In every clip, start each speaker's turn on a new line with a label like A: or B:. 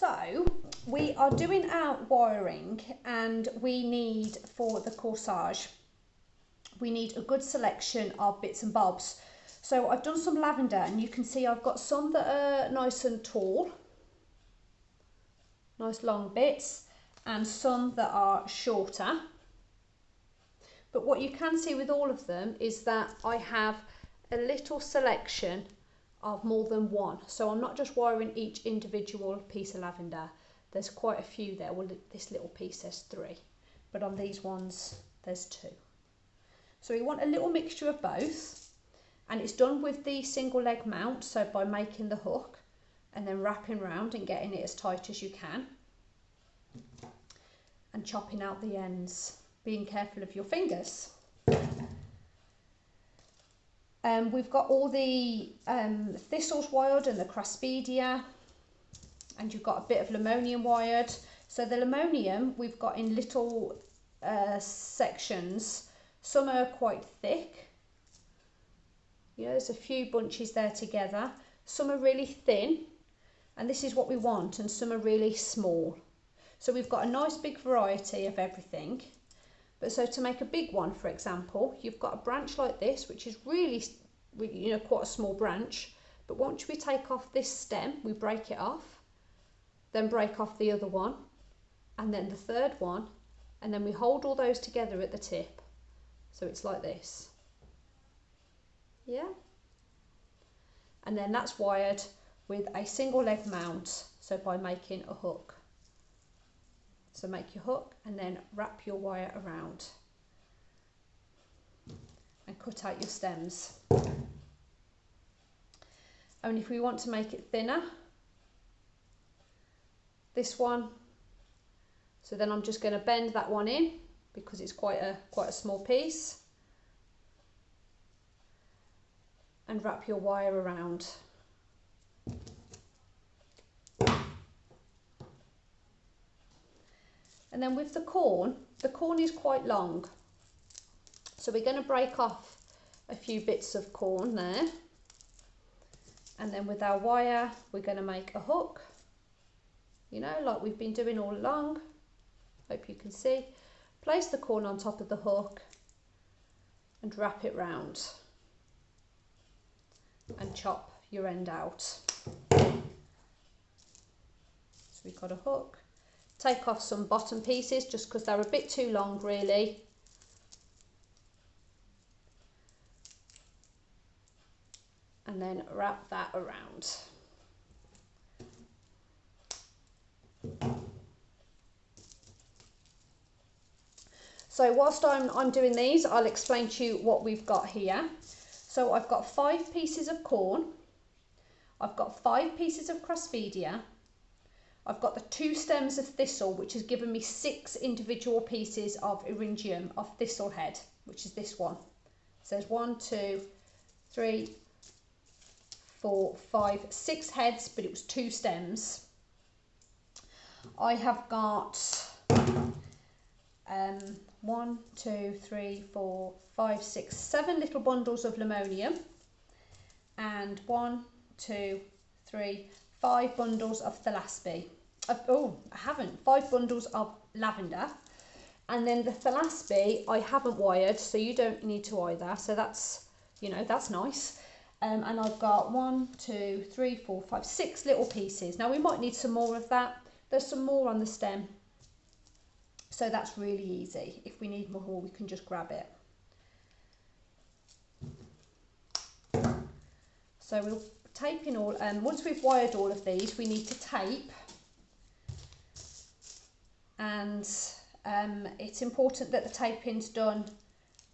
A: So we are doing our wiring, and we need, for the corsage, we need a good selection of bits and bobs. So I've done some lavender, and you can see I've got some that are nice and tall, nice long bits, and some that are shorter. But what you can see with all of them is that I have a little selection of more than one. So I'm not just wiring each individual piece of lavender. There's quite a few there. Well, this little piece says 3, but on these ones there's 2. So we want a little mixture of both, and it's done with the single leg mount, so by making the hook and then wrapping round and getting it as tight as you can and chopping out the ends, being careful of your fingers. We've got all the thistles wired and the craspedia, and you've got a bit of limonium wired. So the limonium we've got in little sections. Some are quite thick, you know, there's a few bunches there together. Some are really thin, and this is what we want, and some are really small. So we've got a nice big variety of everything. But so to make a big one, for example, you've got a branch like this, which is really, you know, quite a small branch. But once we take off this stem, we break it off, then break off the other one, and then the third one, and then we hold all those together at the tip. So it's like this. Yeah. And then that's wired with a single leg mount, so by making a hook. So make your hook and then wrap your wire around and cut out your stems. And if we want to make it thinner, this one, so then I'm just going to bend that one in because it's quite a small piece, and wrap your wire around. And then with the corn is quite long, so we're going to break off a few bits of corn there, and then with our wire we're going to make a hook, you know, like we've been doing all along. Hope you can see. Place the corn on top of the hook and wrap it round and chop your end out. So we've got a hook. Take off some bottom pieces just because they're a bit too long really. And then wrap that around. So whilst I'm doing these, I'll explain to you what we've got here. So I've got 5 pieces of corn. I've got 5 pieces of craspedia. I've got the 2 stems of thistle, which has given me 6 individual pieces of eryngium, of thistle head, which is this one. It says 1, 2, 3, 4, 5, 6 heads, but it was 2 stems. I have got 1, 2, 3, 4, 5, 6, 7 little bundles of limonium, and 1, 2, 3, 5 bundles of thalaspi. 5 bundles of lavender, and then the thalaspi I haven't wired, so you don't need to either. So that's, you know, that's nice. And I've got 1, 2, 3, 4, 5, 6 little pieces. Now we might need some more of that. There's some more on the stem, so that's really easy. If we need more, we can just grab it. So we'll tape in all, once we've wired all of these, we need to tape, and it's important that the taping's done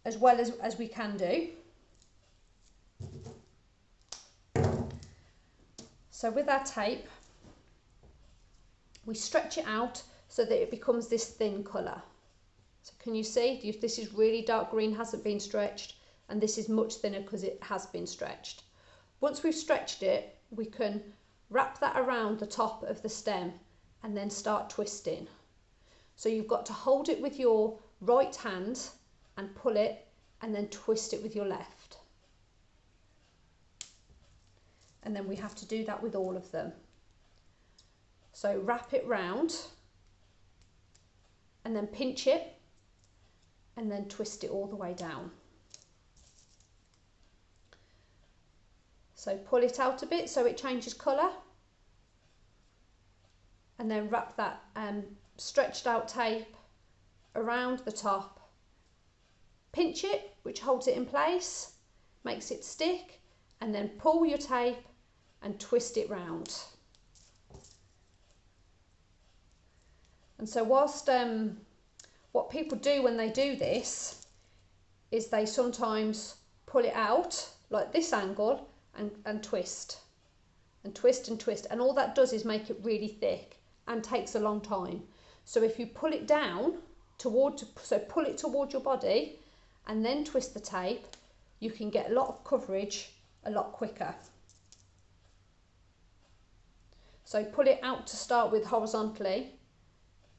A: as well as we can do. So with our tape, we stretch it out so that it becomes this thin colour. So can you see, this is really dark green, hasn't been stretched, and this is much thinner because it has been stretched. Once we've stretched it, we can wrap that around the top of the stem and then start twisting. So you've got to hold it with your right hand and pull it, and then twist it with your left. And then we have to do that with all of them. So wrap it round and then pinch it and then twist it all the way down. So pull it out a bit so it changes colour, and then wrap that stretched out tape around the top. Pinch it, which holds it in place, makes it stick, and then pull your tape and twist it round. And so whilst what people do when they do this is they sometimes pull it out like this angle and twist and twist and twist, and all that does is make it really thick and takes a long time. So if you pull it down pull it toward your body and then twist the tape, you can get a lot of coverage a lot quicker. So pull it out to start with horizontally,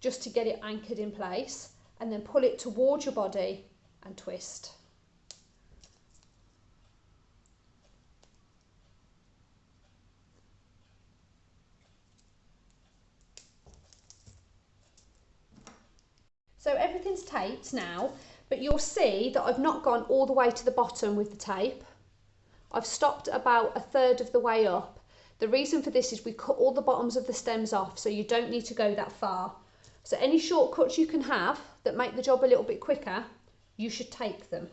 A: just to get it anchored in place, and then pull it towards your body and twist. So everything's taped now, but you'll see that I've not gone all the way to the bottom with the tape. I've stopped about a third of the way up. The reason for this is we cut all the bottoms of the stems off, so you don't need to go that far. So any shortcuts you can have that make the job a little bit quicker, you should take them.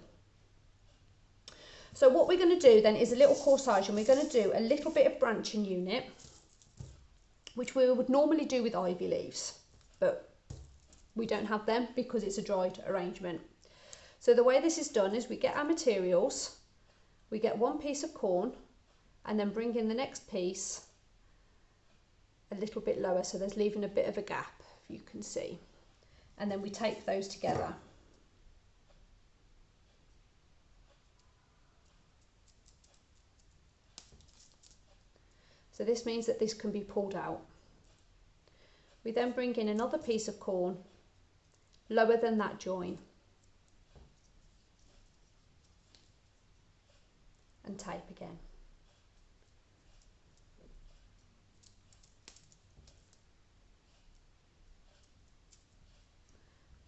A: So what we're going to do then is a little corsage, and we're going to do a little bit of branching unit, which we would normally do with ivy leaves, but we don't have them because it's a dried arrangement. So the way this is done is we get our materials, we get one piece of corn, and then bring in the next piece a little bit lower, so there's leaving a bit of a gap, if you can see, and then we tape those together. So this means that this can be pulled out. We then bring in another piece of corn lower than that join and tape again.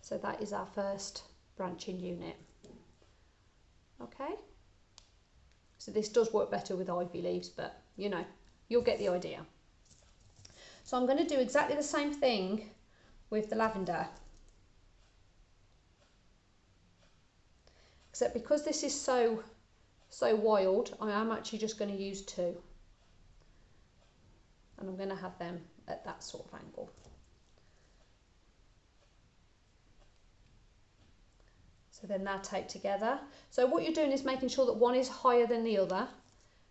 A: So that is our first branching unit. Okay, so this does work better with ivy leaves, but you know, you'll get the idea. So I'm going to do exactly the same thing with the lavender, except because this is so wild, I am actually just going to use two, and I'm going to have them at that sort of angle. So then they're taped together. So what you're doing is making sure that one is higher than the other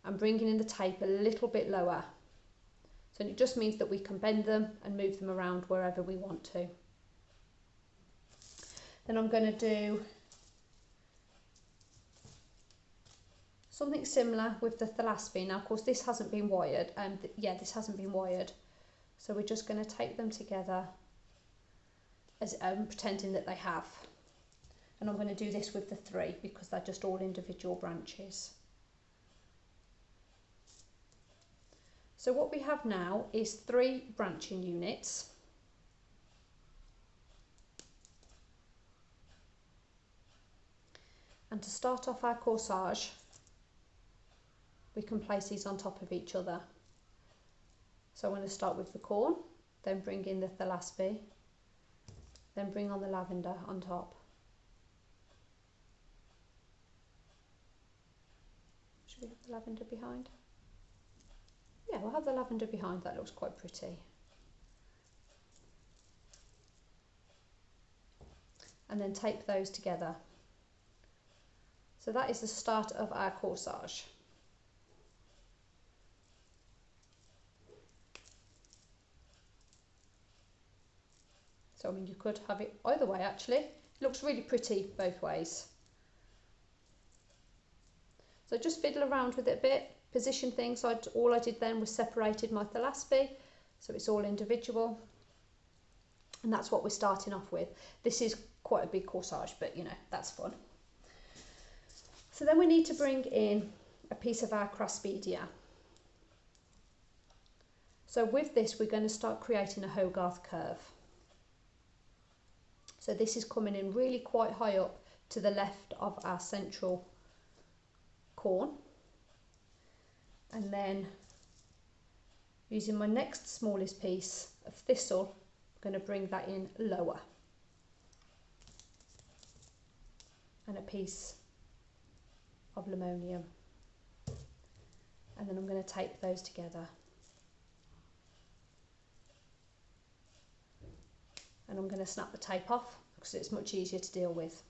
A: and bringing in the tape a little bit lower. So it just means that we can bend them and move them around wherever we want to. Then I'm going to do something similar with the thalaspi. Now, of course, this hasn't been wired. This hasn't been wired. So we're just going to tape them together as pretending that they have. And I'm going to do this with the three because they're just all individual branches. So what we have now is 3 branching units. And to start off our corsage, we can place these on top of each other. So I'm going to start with the corn, then bring in the thalaspi, then bring on the lavender on top. Should we have the lavender behind? Yeah, we'll have the lavender behind, that looks quite pretty. And then tape those together. So that is the start of our corsage. So I mean, you could have it either way actually. It looks really pretty both ways. So just fiddle around with it a bit, position things. So all I did then was separated my thalaspi, so it's all individual. And that's what we're starting off with. This is quite a big corsage, but you know, that's fun. So then we need to bring in a piece of our craspedia. So with this, we're going to start creating a Hogarth curve. So this is coming in really quite high up to the left of our central corn. And then using my next smallest piece of thistle, I'm going to bring that in lower. And a piece of limoneum. And then I'm going to tape those together. And I'm going to snap the tape off because it's much easier to deal with.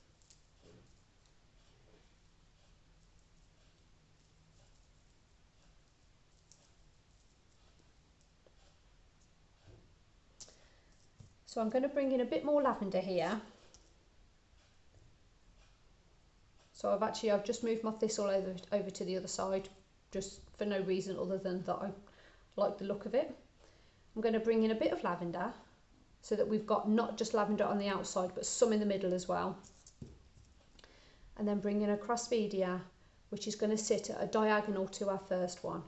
A: So I'm going to bring in a bit more lavender here. So I've just moved my thistle over to the other side, just for no reason other than that I like the look of it. I'm going to bring in a bit of lavender so that we've got not just lavender on the outside but some in the middle as well. And then bring in a crossbedia, which is going to sit at a diagonal to our first one.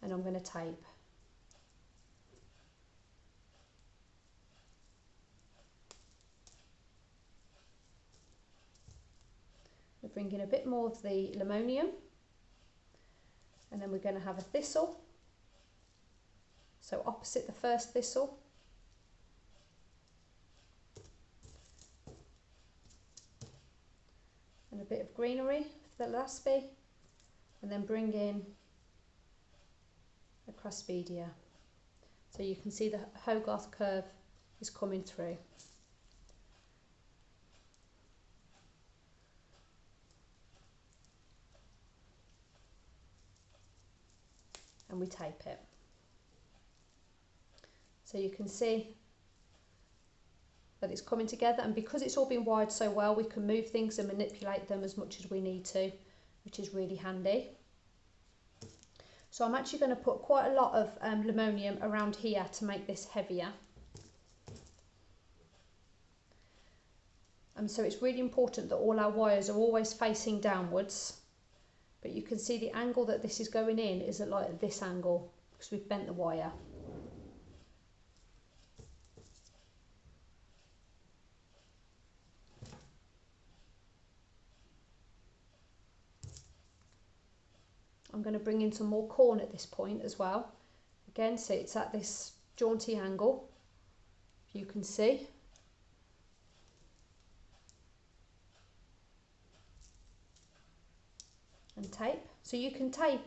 A: And I'm going to tape. We're bringing a bit more of the limoneum, and then we're going to have a thistle, so opposite the first thistle, and a bit of greenery for the last bit, and then bring in a crossbedia. So you can see the Hogarth curve is coming through. And we tape it. So you can see that it's coming together, and because it's all been wired so well, we can move things and manipulate them as much as we need to, which is really handy. So I'm actually going to put quite a lot of limoneum around here to make this heavier. And so it's really important that all our wires are always facing downwards. But you can see the angle that this is going in is at like this angle because we've bent the wire. I'm going to bring in some more corn at this point as well. Again, so it's at this jaunty angle, if you can see. And tape. So you can tape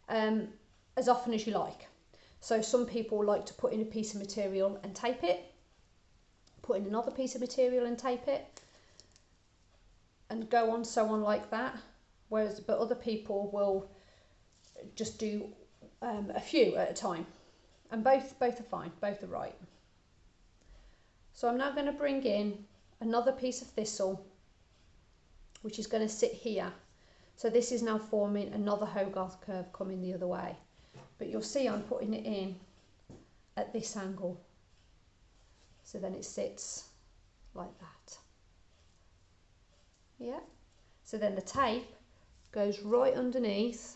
A: as often as you like. So some people like to put in a piece of material and tape it, put in another piece of material and tape it, and go on so on like that. But other people will just do a few at a time, and both are fine, both are right. So I'm now going to bring in another piece of thistle, which is going to sit here. So this is now forming another Hogarth curve coming the other way. But you'll see I'm putting it in at this angle. So then it sits like that. Yeah. So then the tape goes right underneath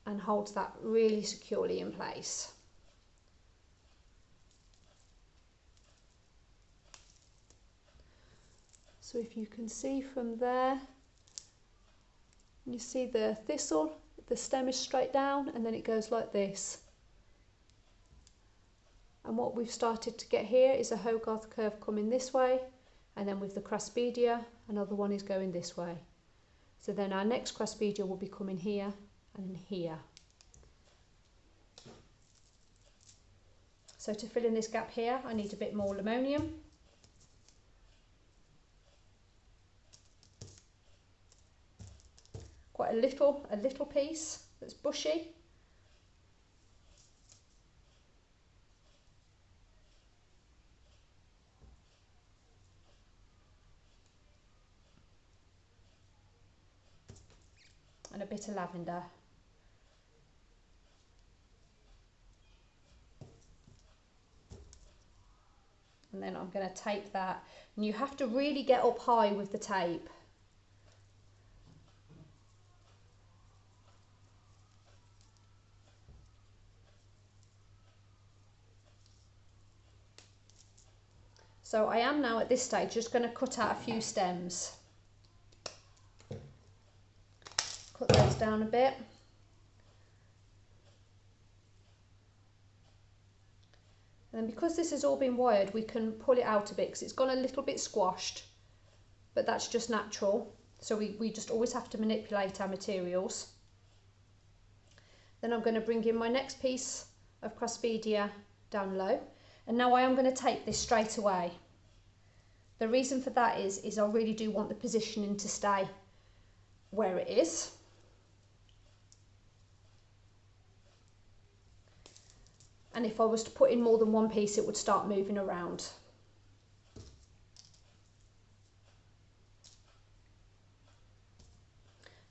A: and holds that really securely in place. So if you can see from there, you see the thistle, the stem is straight down and then it goes like this. And what we've started to get here is a Hogarth curve coming this way, and then with the crossbedia, another one is going this way. So then our next crossbedia will be coming here and here. So to fill in this gap here, I need a bit more limoneum. Quite a little piece that's bushy. And a bit of lavender. And then I'm going to tape that. And you have to really get up high with the tape. So I am now at this stage just going to cut out a few stems. Cut those down a bit. And then because this has all been wired, we can pull it out a bit because it's gone a little bit squashed, but that's just natural. So we just always have to manipulate our materials. Then I'm going to bring in my next piece of crossbedia down low. And now I am going to tape this straight away. The reason for that is I really do want the positioning to stay where it is. And if I was to put in more than one piece, it would start moving around.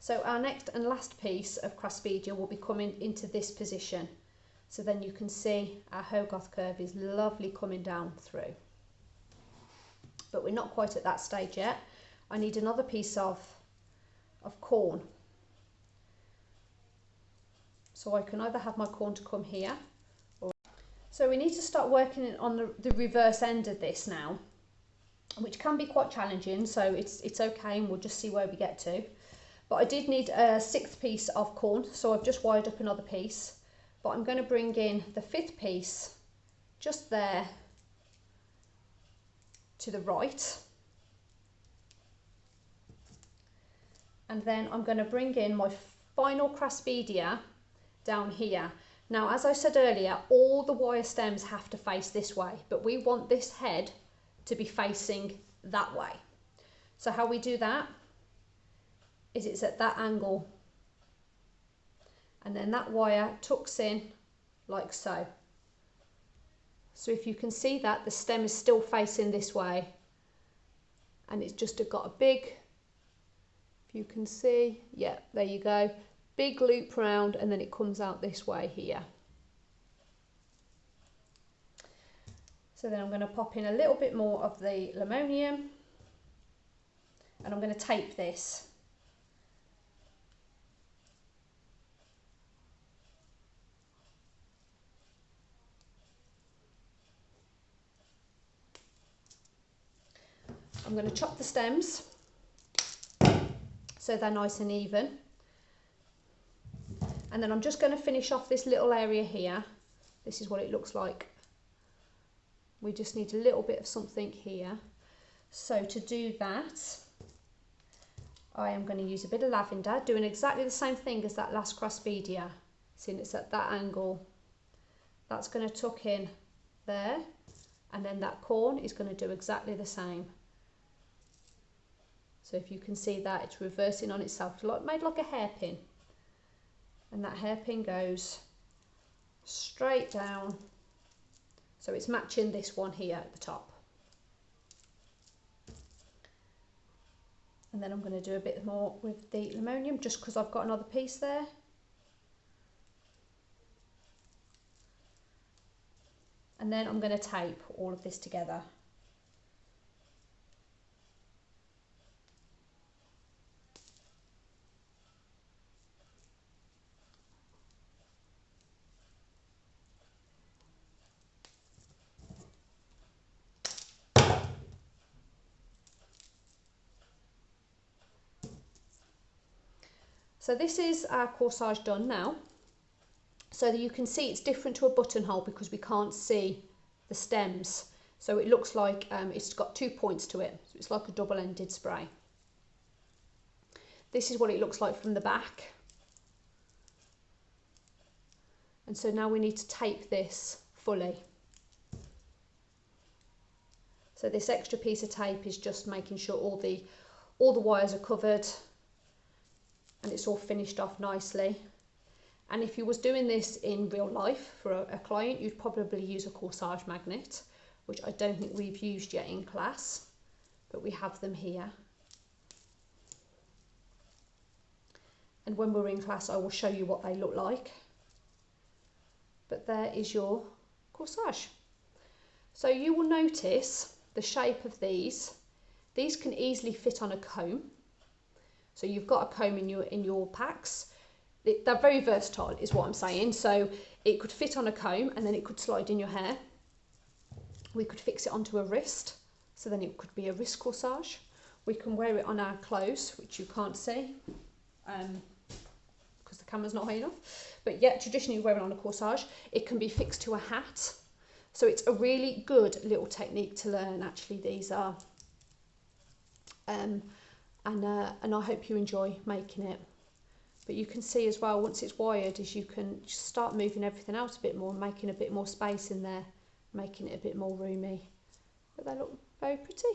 A: So our next and last piece of crossbedia will be coming into this position. So then you can see our Hogarth curve is lovely coming down through. But we're not quite at that stage yet. I need another piece of corn. So I can either have my corn to come here. So we need to start working on the reverse end of this now, which can be quite challenging. So it's okay, and we'll just see where we get to. But I did need a 6th piece of corn, so I've just wired up another piece. But I'm going to bring in the 5th piece just there to the right. And then I'm going to bring in my final crossbedia down here. Now, as I said earlier, all the wire stems have to face this way, but we want this head to be facing that way. So how we do that is it's at that angle, and then that wire tucks in like so. So if you can see that, the stem is still facing this way, and it's just got a big, if you can see, yeah, there you go, big loop round, and then it comes out this way here. So then I'm going to pop in a little bit more of the linoleum, and I'm going to tape this. I'm going to chop the stems so they're nice and even. And then I'm just going to finish off this little area here. This is what it looks like. We just need a little bit of something here. So to do that, I am going to use a bit of lavender, doing exactly the same thing as that last crossbedia. Seeing it's at that angle. That's going to tuck in there, and then that corn is going to do exactly the same. So if you can see that, it's reversing on itself. It's made like a hairpin. And that hairpin goes straight down. So it's matching this one here at the top. And then I'm going to do a bit more with the linoleum just because I've got another piece there. And then I'm going to tape all of this together. So this is our corsage done now. So that you can see it's different to a buttonhole because we can't see the stems. So it looks like it's got 2 points to it. So it's like a double-ended spray. This is what it looks like from the back. And so now we need to tape this fully. So this extra piece of tape is just making sure all the wires are covered and it's all finished off nicely. And if you was doing this in real life for a client, you'd probably use a corsage magnet, which I don't think we've used yet in class, but we have them here. And when we're in class, I will show you what they look like. But there is your corsage. So you will notice the shape of these. These can easily fit on a comb. So you've got a comb in your packs. They're very versatile is what I'm saying. So it could fit on a comb and then it could slide in your hair. We could fix it onto a wrist So then it could be a wrist corsage. We can wear it on our clothes, which you can't see because the camera's not high enough. But yeah, traditionally we wear it on a corsage. It can be fixed to a hat. So it's a really good little technique to learn, actually, these are. And I hope you enjoy making it. But you can see as well, once it's wired, is you can just start moving everything out a bit more, making a bit more space in there, making it a bit more roomy. But they look very pretty.